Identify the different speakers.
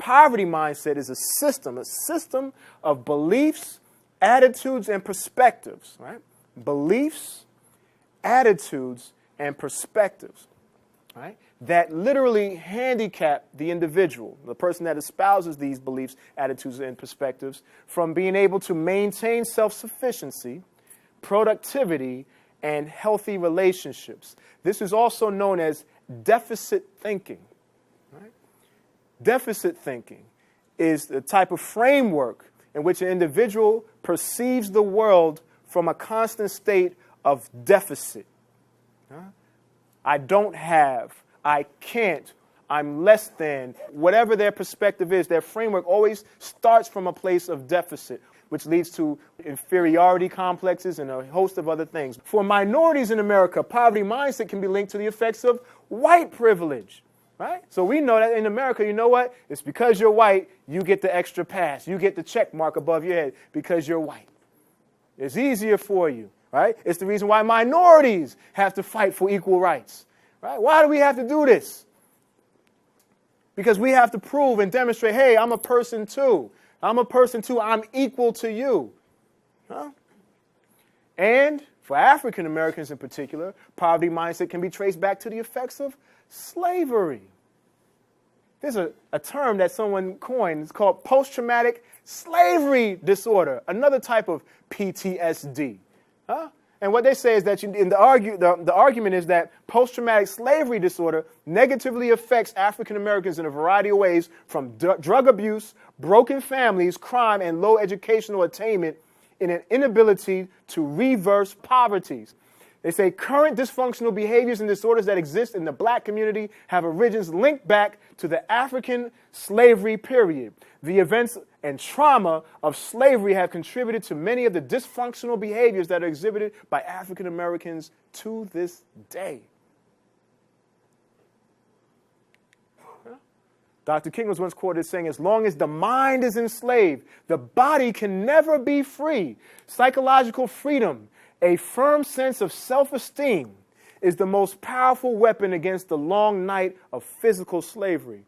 Speaker 1: poverty mindset is a system of beliefs, attitudes, and perspectives, right? Beliefs, attitudes, and perspectives, right? That literally handicap the individual, the person that espouses these beliefs, attitudes, and perspectives, from being able to maintain self-sufficiency, productivity, and healthy relationships. This is also known as deficit thinking. Right? Deficit thinking is the type of framework in which an individual perceives the world from a constant state of deficit. I don't have, I can't, I'm less than. Whatever their perspective is, their framework always starts from a place of deficit, which leads to inferiority complexes and a host of other things. For minorities in America, poverty mindset can be linked to the effects of white privilege. Right? So we know that in America, you know what? It's because you're white, you get the extra pass. You get the check mark above your head because you're white. It's easier for you. Right? It's the reason why minorities have to fight for equal rights. Right? Why do we have to do this? Because we have to prove and demonstrate, hey, I'm a person too. I'm a person too. I'm equal to you. Huh? And for African Americans in particular, poverty mindset can be traced back to the effects of slavery. There's a term that someone coined. It's called post-traumatic slavery disorder, another type of PTSD. Huh? And what they say is that the argument is that post-traumatic slavery disorder negatively affects African Americans in a variety of ways, from drug abuse, broken families, crime, and low educational attainment, in an inability to reverse poverty. They say current dysfunctional behaviors and disorders that exist in the black community have origins linked back to the African slavery period. The events and trauma of slavery have contributed to many of the dysfunctional behaviors that are exhibited by African Americans to this day. Dr. King was once quoted as saying, as long as the mind is enslaved, the body can never be free. Psychological freedom, a firm sense of self-esteem, is the most powerful weapon against the long night of physical slavery.